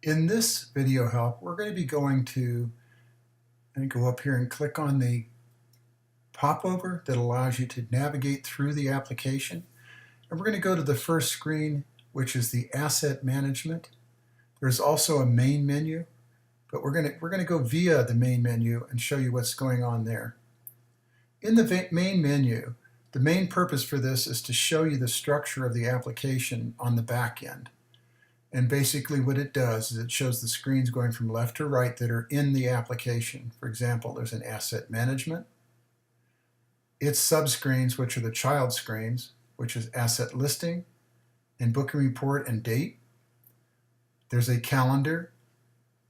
In this video help, we're going to be going to go up here and click on the popover that allows you to navigate through the application. And we're going to go to the first screen, which is the asset management. There's also a main menu, but we're going to go via the main menu and show you what's going on there. In the main menu, the main purpose for this is to show you the structure of the application on the back end. And basically what it does is it shows the screens going from left to right that are in the application. For example, there's an asset management, its subscreens, which are the child screens, which is asset listing and booking report and date. There's a calendar.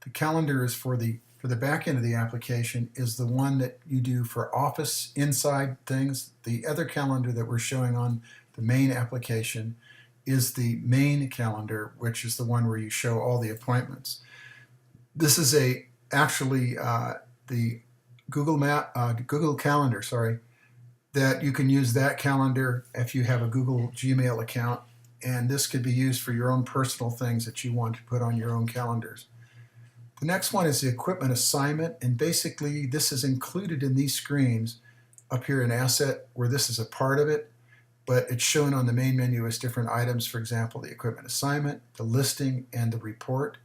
The calendar is for the back end of the application is the one that you do for office inside things. The other calendar that we're showing on the main application is the main calendar, which is the one where you show all the appointments. This is actually the Google Calendar, that you can use that calendar if you have a Google Gmail account, and this could be used for your own personal things that you want to put on your own calendars. The next one is the equipment assignment, and basically this is included in these screens up here in Asset, where this is a part of it, but it's shown on the main menu as different items. For example, the equipment assignment, the listing, and the report.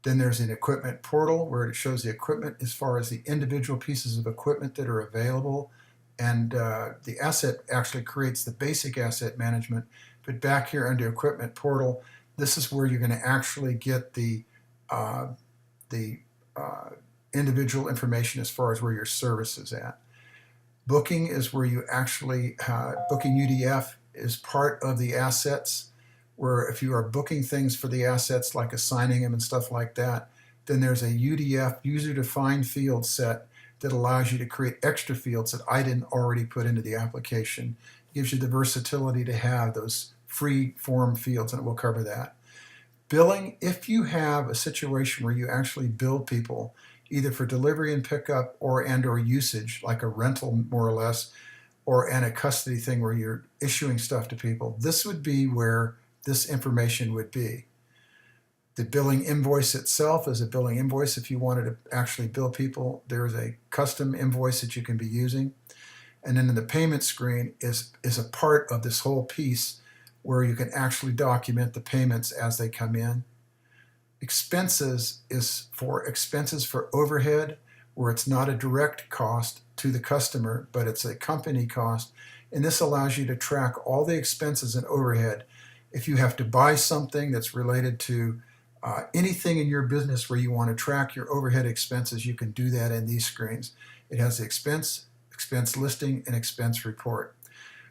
Then there's an equipment portal where it shows the equipment as far as the individual pieces of equipment that are available, and the asset actually creates the basic asset management. But back here under equipment portal, this is where you're going to actually get the individual information as far as where your service is at. Booking is where you actually, booking UDF is part of the assets, where if you are booking things for the assets like assigning them and stuff like that, then there's a UDF, user-defined field set, that allows you to create extra fields that I didn't already put into the application. It gives you the versatility to have those free form fields, and we'll cover that. Billing, if you have a situation where you actually bill people either for delivery and pickup or usage, like a rental more or less, and a custody thing where you're issuing stuff to people, this would be where this information would be. The billing invoice itself is a billing invoice. If you wanted to actually bill people, there's a custom invoice that you can be using. And then in the payment screen is a part of this whole piece where you can actually document the payments as they come in. Expenses is for expenses for overhead, where it's not a direct cost to the customer, but it's a company cost. And this allows you to track all the expenses and overhead. If you have to buy something that's related to anything in your business where you want to track your overhead expenses, you can do that in these screens. It has the expense listing, and expense report.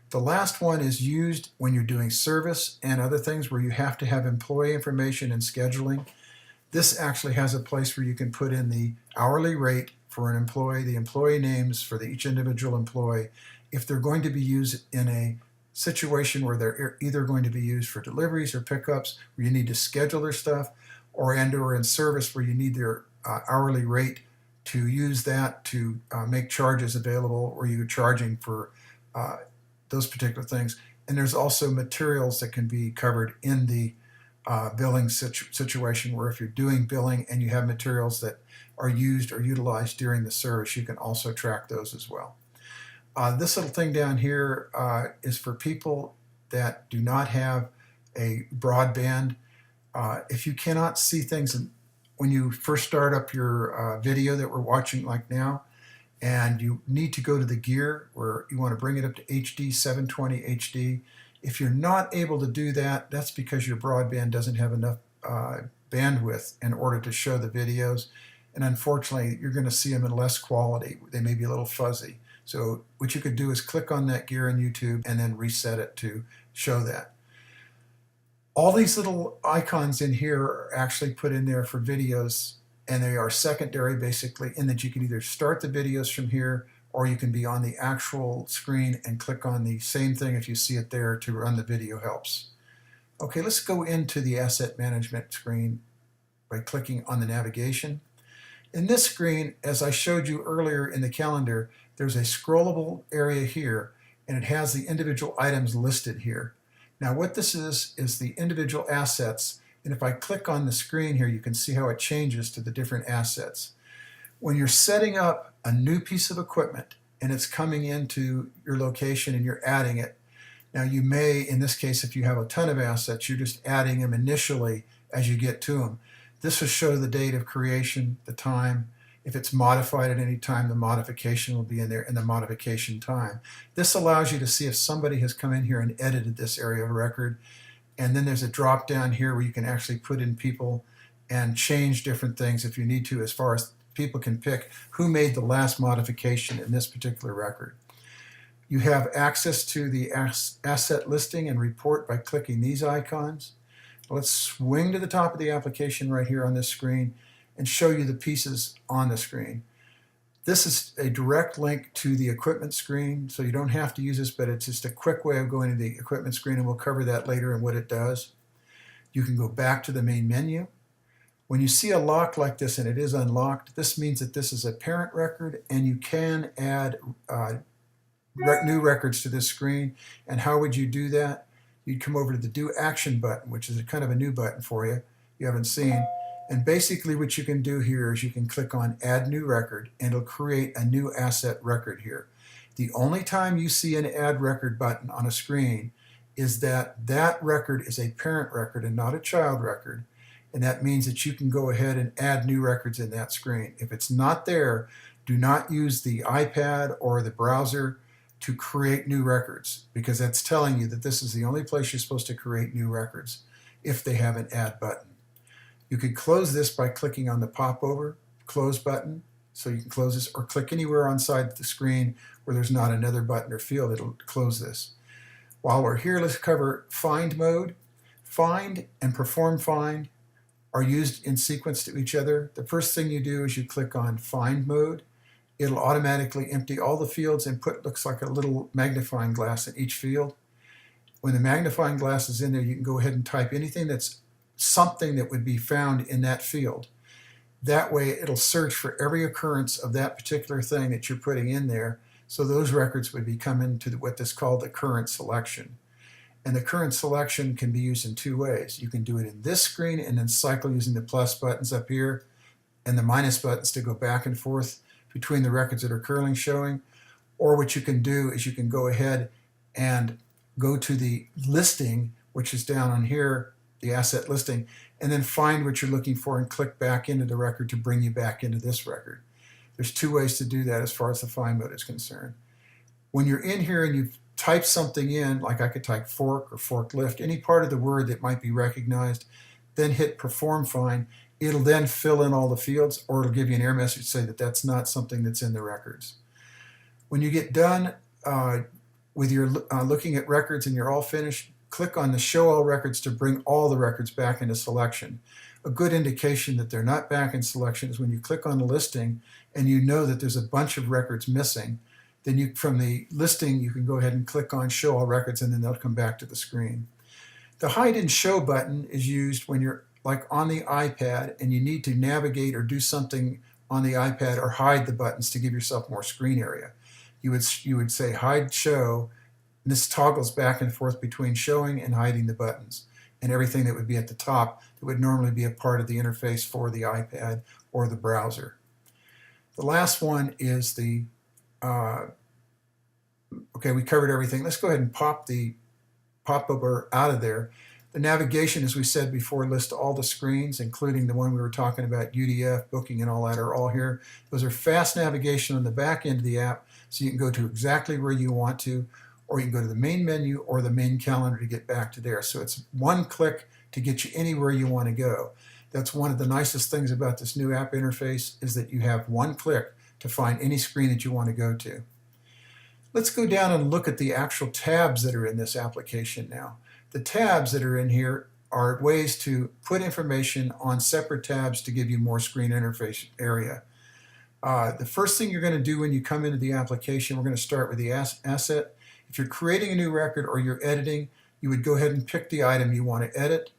The last one is used when you're doing service and other things where you have to have employee information and scheduling. This actually has a place where you can put in the hourly rate for an employee, the employee names for each individual employee, if they're going to be used in a situation where they're either going to be used for deliveries or pickups, where you need to schedule their stuff, or in service where you need their hourly rate to use that to make charges available, or you're charging for those particular things. And there's also materials that can be covered in the billing situation, where if you're doing billing and you have materials that are used or utilized during the service, you can also track those as well. This little thing down here is for people that do not have a broadband. If you cannot see things when you first start up your video that we're watching like now, and you need to go to the gear where you want to bring it up to HD 720 HD. If you're not able to do that, that's because your broadband doesn't have enough bandwidth in order to show the videos. And unfortunately, you're going to see them in less quality. They may be a little fuzzy. So what you could do is click on that gear in YouTube and then reset it to show that. All these little icons in here are actually put in there for videos, and they are secondary basically, in that you can either start the videos from here, or you can be on the actual screen and click on the same thing if you see it there to run the video helps. Okay, let's go into the asset management screen by clicking on the navigation. In this screen, as I showed you earlier in the calendar, there's a scrollable area here, and it has the individual items listed here. Now what this is the individual assets And if I click on the screen here, you can see how it changes to the different assets. When you're setting up a new piece of equipment and it's coming into your location and you're adding it, now you may, in this case, if you have a ton of assets, you're just adding them initially as you get to them. This will show the date of creation, the time. If it's modified at any time, the modification will be in there in the modification time. This allows you to see if somebody has come in here and edited this area of record. And then there's a drop down here where you can actually put in people and change different things if you need to, as far as people can pick who made the last modification in this particular record. You have access to the asset listing and report by clicking these icons. Let's swing to the top of the application right here on this screen and show you the pieces on the screen. This is a direct link to the equipment screen, so you don't have to use this, but it's just a quick way of going to the equipment screen, and we'll cover that later and what it does. You can go back to the main menu. When you see a lock like this and it is unlocked, this means that this is a parent record, and you can add new records to this screen. And how would you do that? You'd come over to the Do Action button, which is a kind of a new button for you haven't seen. And basically what you can do here is you can click on Add New Record, and it'll create a new asset record here. The only time you see an Add Record button on a screen is that that record is a parent record and not a child record. And that means that you can go ahead and add new records in that screen. If it's not there, do not use the iPad or the browser to create new records, because that's telling you that this is the only place you're supposed to create new records if they have an Add button. You could close this by clicking on the popover close button, so you can close this, or click anywhere on side the screen where there's not another button or field. It'll close this. While we're here, let's cover Find mode. Find and Perform Find are used in sequence to each other. The first thing you do is you click on Find mode. It'll automatically empty all the fields and looks like a little magnifying glass in each field. When the magnifying glass is in there, you can go ahead and type anything that's something that would be found in that field. That way it'll search for every occurrence of that particular thing that you're putting in there, so those records would be coming to what is called the current selection. And the current selection can be used in two ways. You can do it in this screen and then cycle using the plus buttons up here and the minus buttons to go back and forth between the records that are currently showing. Or what you can do is you can go ahead and go to the listing, which is down on here, the asset listing, and then find what you're looking for and click back into the record to bring you back into this record. There's two ways to do that as far as the find mode is concerned. When you're in here and you've typed something in, like I could type fork or forklift, any part of the word that might be recognized, then hit Perform Find. It'll then fill in all the fields, or it'll give you an error message to say that that's not something that's in the records. When you get done with your looking at records and you're all finished, click on the Show All Records to bring all the records back into selection. A good indication that they're not back in selection is when you click on the listing and you know that there's a bunch of records missing. Then from the listing, you can go ahead and click on Show All Records, and then they'll come back to the screen. The Hide and Show button is used when you're like on the iPad and you need to navigate or do something on the iPad, or hide the buttons to give yourself more screen area. You would say Hide Show. And this toggles back and forth between showing and hiding the buttons and everything that would be at the top that would normally be a part of the interface for the iPad or the browser. The last one is the, okay, we covered everything. Let's go ahead and pop the popover out of there. The navigation, as we said before, lists all the screens, including the one we were talking about, UDF, booking, and all that are all here. Those are fast navigation on the back end of the app, so you can go to exactly where you want to, or you can go to the main menu or the main calendar to get back to there. So it's one click to get you anywhere you want to go. That's one of the nicest things about this new app interface, is that you have one click to find any screen that you want to go to. Let's go down and look at the actual tabs that are in this application now. The tabs that are in here are ways to put information on separate tabs to give you more screen interface area. The first thing you're going to do when you come into the application, we're going to start with the asset. If you're creating a new record or you're editing, you would go ahead and pick the item you want to edit,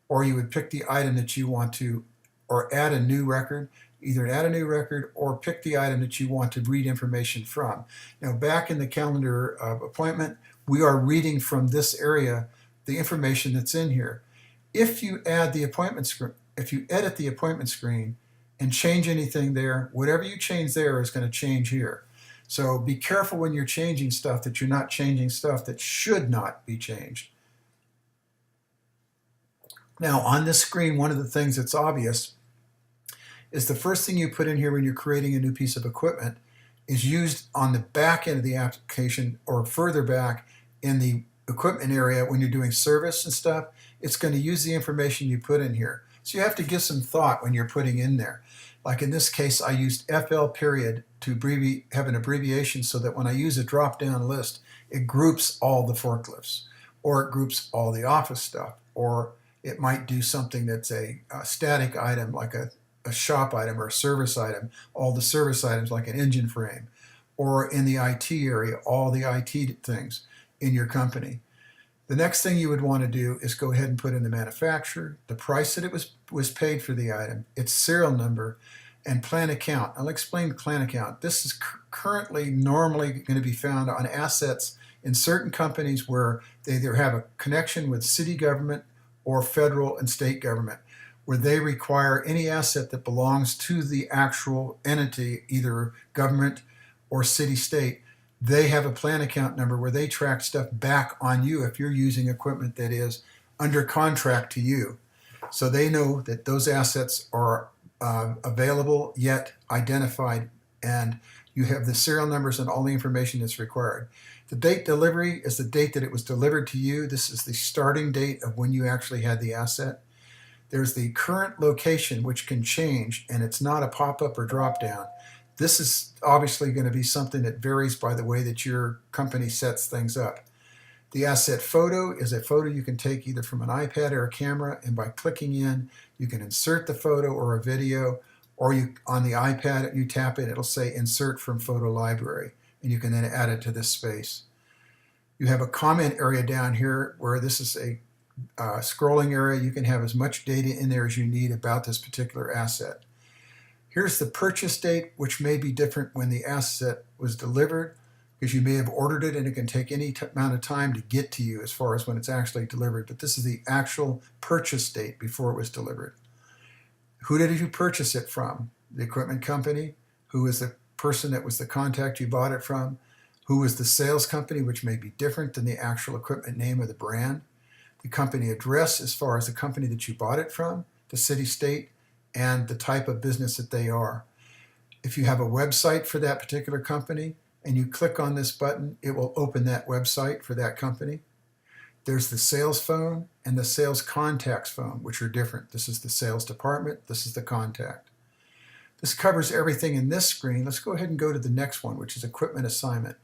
or you would pick the item that you want to, or add a new record, either add a new record or pick the item that you want to read information from. Now, back in the calendar appointment, we are reading from this area the information that's in here. If you add the appointment screen, if you edit the appointment screen and change anything there, whatever you change there is going to change here. So be careful when you're changing stuff that you're not changing stuff that should not be changed. Now on this screen, one of the things that's obvious is the first thing you put in here when you're creating a new piece of equipment is used on the back end of the application or further back in the equipment area when you're doing service and stuff. It's going to use the information you put in here. So you have to give some thought when you're putting in there. Like in this case, I used FL period to have an abbreviation so that when I use a drop-down list, it groups all the forklifts, or it groups all the office stuff, or it might do something that's a static item like a shop item or a service item, all the service items like an engine frame, or in the IT area, all the IT things in your company. The next thing you would want to do is go ahead and put in the manufacturer, the price that it was paid for the item, its serial number, and plan account. I'll explain plan account. This is currently normally going to be found on assets in certain companies where they either have a connection with city government or federal and state government, where they require any asset that belongs to the actual entity, either government or city-state. They have a plan account number where they track stuff back on you if you're using equipment that is under contract to you. So they know that those assets are available yet identified, and you have the serial numbers and all the information that's required. The date delivery is the date that it was delivered to you. This is the starting date of when you actually had the asset. There's the current location, which can change, and it's not a pop-up or drop-down. This is obviously going to be something that varies by the way that your company sets things up. The asset photo is a photo you can take either from an iPad or a camera, and by clicking in, you can insert the photo or a video, or on the iPad, you tap it, it'll say insert from photo library, and you can then add it to this space. You have a comment area down here where this is a scrolling area. You can have as much data in there as you need about this particular asset. Here's the purchase date, which may be different when the asset was delivered, because you may have ordered it and it can take any amount of time to get to you as far as when it's actually delivered. But this is the actual purchase date before it was delivered. Who did you purchase it from? The equipment company? Who is the person that was the contact you bought it from? Who was the sales company, which may be different than the actual equipment name of the brand? The company address as far as the company that you bought it from, the city, state, and the type of business that they are. If you have a website for that particular company and you click on this button, it will open that website for that company. There's the sales phone and the sales contacts phone, which are different. This is the sales department, this is the contact. This covers everything in this screen. Let's go ahead and go to the next one, which is equipment assignment.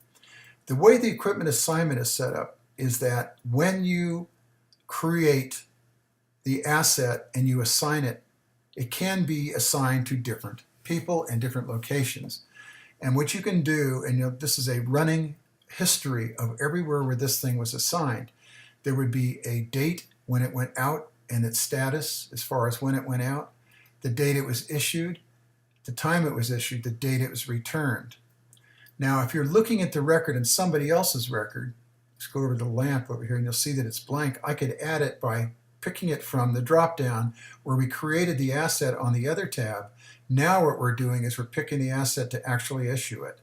The way the equipment assignment is set up is that when you create the asset and you assign it, it can be assigned to different people and different locations. And what you can do, and this is a running history of everywhere where this thing was assigned. There would be a date when it went out and its status as far as when it went out, the date it was issued, the time it was issued, the date it was returned. Now, if you're looking at the record in somebody else's record, let's go over to the lamp over here and you'll see that it's blank. I could add it by picking it from the drop-down where we created the asset on the other tab. Now what we're doing is we're picking the asset to actually issue it.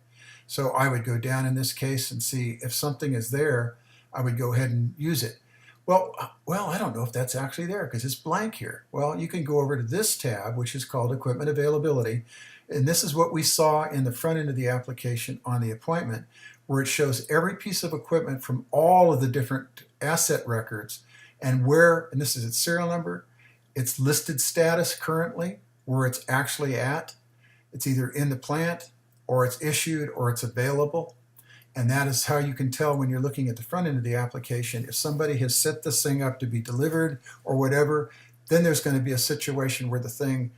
So I would go down in this case and see if something is there, I would go ahead and use it. Well, I don't know if that's actually there because it's blank here. Well, you can go over to this tab, which is called Equipment Availability. And this is what we saw in the front end of the application on the appointment, where it shows every piece of equipment from all of the different asset records and where, and this is its serial number, its listed status currently, where it's actually at. It's either in the plant or it's issued or it's available. And that is how you can tell when you're looking at the front end of the application. If somebody has set this thing up to be delivered or whatever, then there's going to be a situation where the thing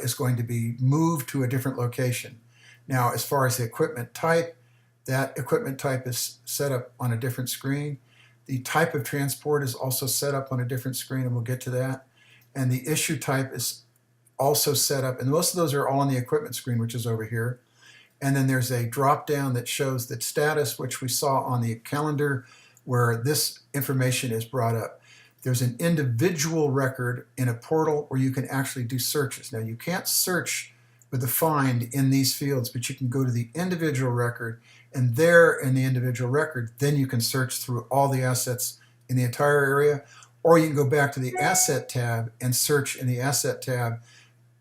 is going to be moved to a different location. Now, as far as the equipment type, that equipment type is set up on a different screen. The type of transport is also set up on a different screen, and we'll get to that. And the issue type is also set up, and most of those are all on the equipment screen, which is over here. And then there's a drop down that shows the status, which we saw on the calendar, where this information is brought up. there's an individual record in a portal where you can actually do searches. Now, you can't search with the find in these fields, but you can go to the individual record, and there in the individual record, then you can search through all the assets in the entire area, or you can go back to the asset tab and search in the asset tab,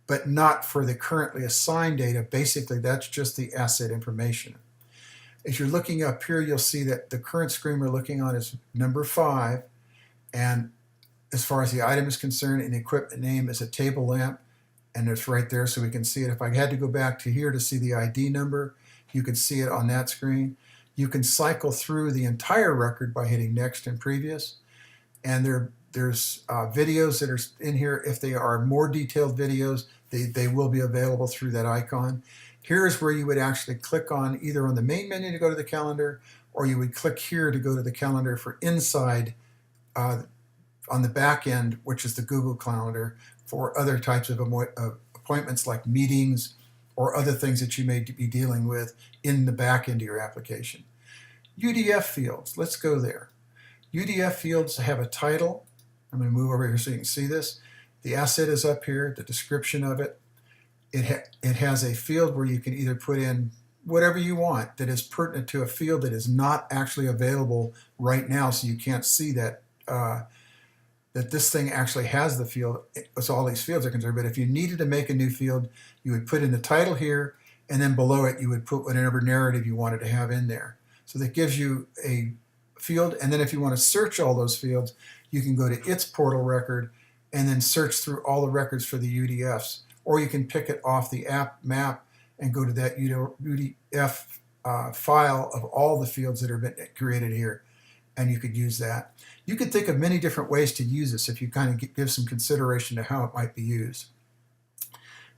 but not for the currently assigned data. Basically, that's just the asset information. As you're looking up here, you'll see that the current screen we're looking on is number 5, and as far as the item is concerned, an equipment name is a table lamp, and it's right there so we can see it. If I had to go back to here to see the ID number, you can see it on that screen. You can cycle through the entire record by hitting next and previous, and there's videos that are in here. If they are more detailed videos, they will be available through that icon. Here's where you would actually click on either on the main menu to go to the calendar, or you would click here to go to the calendar for inside on the back end, which is the Google Calendar, for other types of appointments like meetings or other things that you may be dealing with in the back end of your application. UDF fields, let's go there. UDF fields have a title. I'm going to move over here so you can see this. The asset is up here, the description of it. It has a field where you can either put in whatever you want that is pertinent to a field that is not actually available right now, so you can't see that that this thing actually has the field, so all these fields are concerned. But if you needed to make a new field, you would put in the title here, and then below it you would put whatever narrative you wanted to have in there. So that gives you a field, and then if you want to search all those fields, you can go to its portal record and then search through all the records for the UDFs. Or you can pick it off the app map and go to that UDF file of all the fields that have been created here, and you could use that. You could think of many different ways to use this if you kind of give some consideration to how it might be used.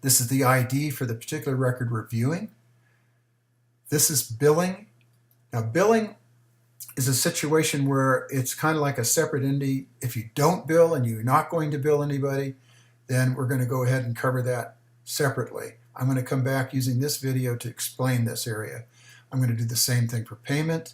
This is the ID for the particular record we're viewing. This is billing. Now, billing is a situation where it's kind of like a separate entity. If you don't bill and you're not going to bill anybody, then we're going to go ahead and cover that separately. I'm going to come back using this video to explain this area. I'm going to do the same thing for payment.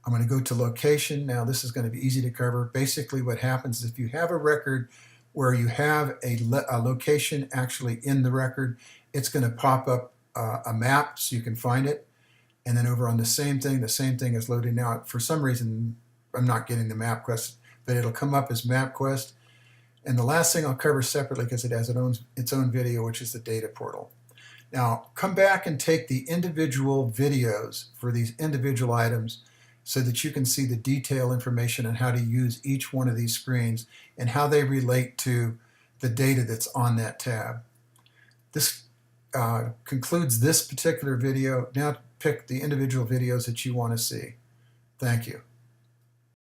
I'm going to go to location. Now, this is going to be easy to cover. Basically, what happens is if you have a record where you have a location actually in the record, it's going to pop up a map so you can find it. And then over on the same thing is loading now. For some reason, I'm not getting the map quest, but it'll come up as map quest. And the last thing I'll cover separately, because it has its own video, which is the data portal. Now, come back and take the individual videos for these individual items so that you can see the detailed information on how to use each one of these screens and how they relate to the data that's on that tab. This concludes this particular video. Now pick the individual videos that you want to see. Thank you.